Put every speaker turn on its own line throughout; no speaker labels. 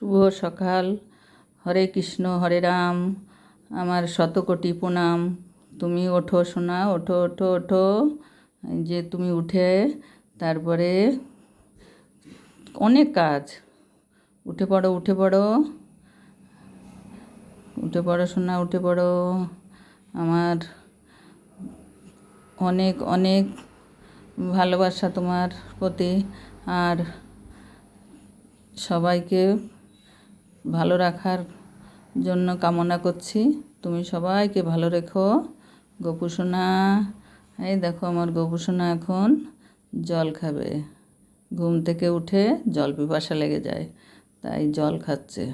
শুভ সকাল। হরে কৃষ্ণ হরে রাম। আমার শতকোটি প্রণাম। তুমি ওঠো সোনা, ওঠো ওঠো ওঠো। এই যে তুমি উঠে তারপরে অনেক কাজ। উঠে পড়ো, উঠে পড়ো, উঠে পড়ো সোনা, উঠে পড়ো। আমার অনেক অনেক ভালোবাসা তোমার প্রতি। আর সবাইকে ভালো রাখার জন্য কামনা করছি। তুমি সবাইকে ভালো রেখো। গোপু সোনা, এই দেখো আমার গোপু সোনা এখন জল খাবে। ঘুম থেকে উঠে জল পিপাসা লেগে যায়, তাই জল খাচ্ছে।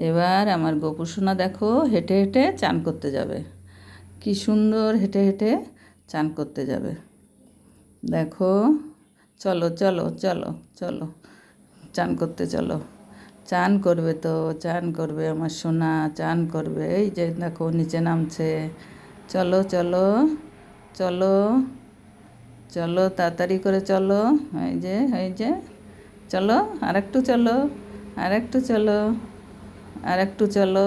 এবার আমার গোপু সোনা দেখো হেঁটে হেঁটে চান করতে যাবে। কি সুন্দর হেঁটে হেঁটে চান করতে যাবে দেখো। চলো চলো চলো চলো, চান করতে চলো। চান করবে তো, চান করবে আমার সোনা, চান করবে। এই যে দেখো নিচে নামছে। চলো চলো চলো চলো, তাড়াতাড়ি করে চলো। এই যে চলো, আর একটু চলো, আর একটু চলো, আর একটু চলো।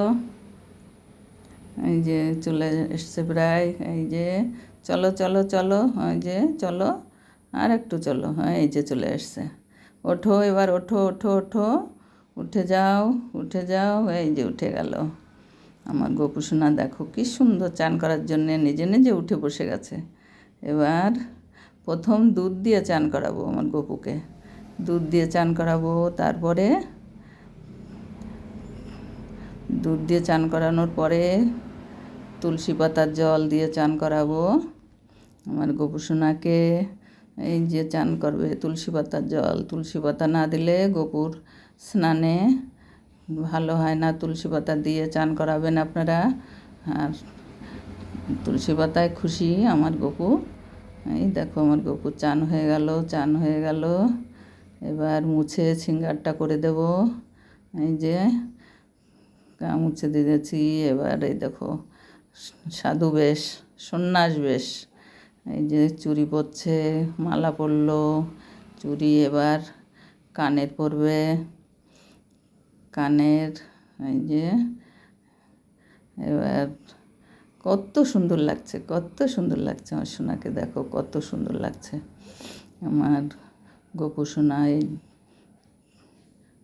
এই যে চলে এসছে প্রায়। এই যে চলো চলো চলো, এই যে চলো, আর একটু চলো। এই যে চলে এসছে। ওঠো এবার, ওঠো ওঠো ওঠো, উঠে যাও, উঠে যাও। এই যে উঠে গেল আমার গোপু সোনা। দেখো কি সুন্দর চান করার জন্যে নিজে নিজে উঠে বসে গেছে। এবার প্রথম দুধ দিয়ে চান করাবো আমার গপুকে। দুধ দিয়ে চান করাবো, তারপরে দুধ দিয়ে চান করানোর পরে তুলসী পাতার জল দিয়ে চান করাবো আমার গোপু সোনাকে। এই যে চান করবে তুলসী পাতার জল। তুলসী পাতা না দিলে গপুর স্নানে ভালো হয় না। তুলসী পাতা দিয়ে চান করাবেন আপনারা। আর তুলসী পাতায় খুশি আমার গপু। এই দেখো আমার গপু চান হয়ে গেল, চান হয়ে গেল। এবার মুছে সিঙ্গারটা করে দেব। এই যে গা মুছে দিয়েছি। এবার এই দেখো সাধু বেশ, সন্ন্যাস বেশ। এই যে চুড়ি পরছে, মালা পরলো। চুড়ি এবার কানের পরবে, কানের। এই যে এবার কত সুন্দর লাগছে, কত সুন্দর লাগছে আমার সোনাকে। দেখো কত সুন্দর লাগছে আমার গোপু সোনা। এই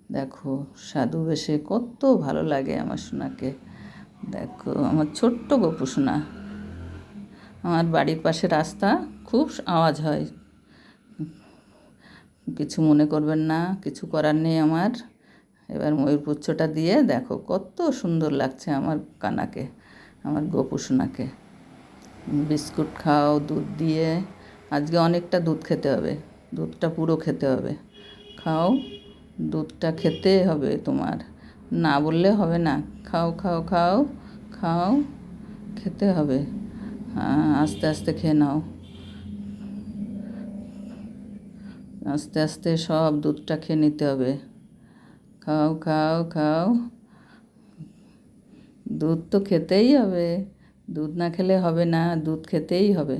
দেখো সাধু বেশে কত ভালো লাগে আমার সোনাকে। দেখো আমার ছোট্ট গোপু সোনা। আমার বাড়ির পাশে রাস্তা, খুব আওয়াজ হয়, কিছু মনে করবেন না, কিছু করার নেই আমার। এবার ময়ূরপুচ্ছটা দিয়ে দেখো কত সুন্দর লাগছে আমার কানাকে, আমার গোপু সোনাকে। বিস্কুট খাও দুধ দিয়ে। আজকে অনেকটা দুধ খেতে হবে, দুধটা পুরো খেতে হবে। খাও, দুধটা খেতে হবে তোমার, না বললে হবে না। খাও খাও খাও খাও, খেতে হবে। আস্তে আস্তে খেয়ে নাও, আস্তে আস্তে সব দুধটা খেয়ে নিতে হবে। খাও খাও খাও, দুধ তো খেতেই হবে, দুধ না খেলে হবে না, দুধ খেতেই হবে।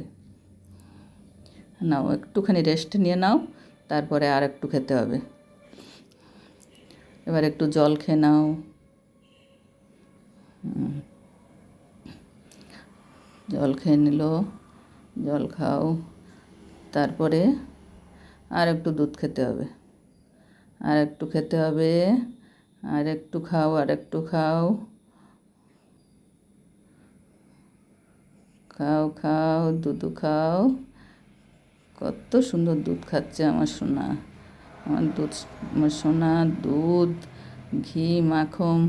নাও একটুখানি রেস্ট নিয়ে নাও, তারপরে আর একটু খেতে হবে। এবার একটু জল খেয়ে নাও। জল খেয়ে নিল, জল খাও। তারপরে আর একটু দুধ খেতে হবে, আর একটু খেতে হবে, আর একটু খাও, আর একটু খাও। খাও খাও, দুধ খাও। কত সুন্দর দুধ খাচ্ছে আমার সোনা। আমার দুধ, আমার সোনা দুধ, ঘি, মাখন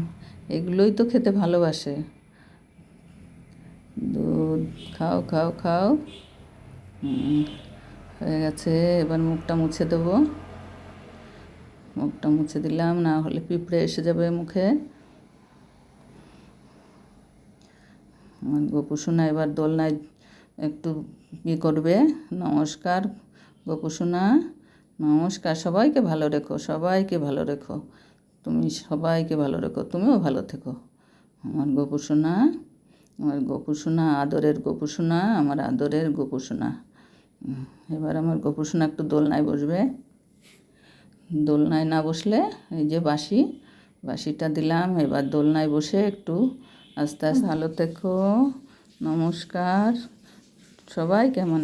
এগুলোই তো খেতে ভালোবাসে। দুধ খাও খাও খাও। হয়ে গেছে। এবার মুখটা মুছে দেবো। মুখটা মুছে দিলাম, না হলে পিঁপড়ে এসে যাবে মুখে। আমার গোপু সোনা এবার দোলনায় একটু করবে। নমস্কার গোপু সোনা, নমস্কার। সবাইকে ভালো রেখো, সবাইকে ভালো রেখো। তুমি সবাইকে ভালো রেখো, তুমিও ভালো থেকো আমার গোপু সোনা। আমার গোপু সোনা, আদরের গোপু সোনা, আমার আদরের গোপু সোনা। এবার আমার গোপু সোনা একটু দোলনায় বসবে। দোলনায় না বসলে এই যে বাঁশি, বাঁশিটা দিলাম, এবার দোলনায় বসে একটু আস্তে আস্তে ভালো থেকো। নমস্কার সবাই, কেমন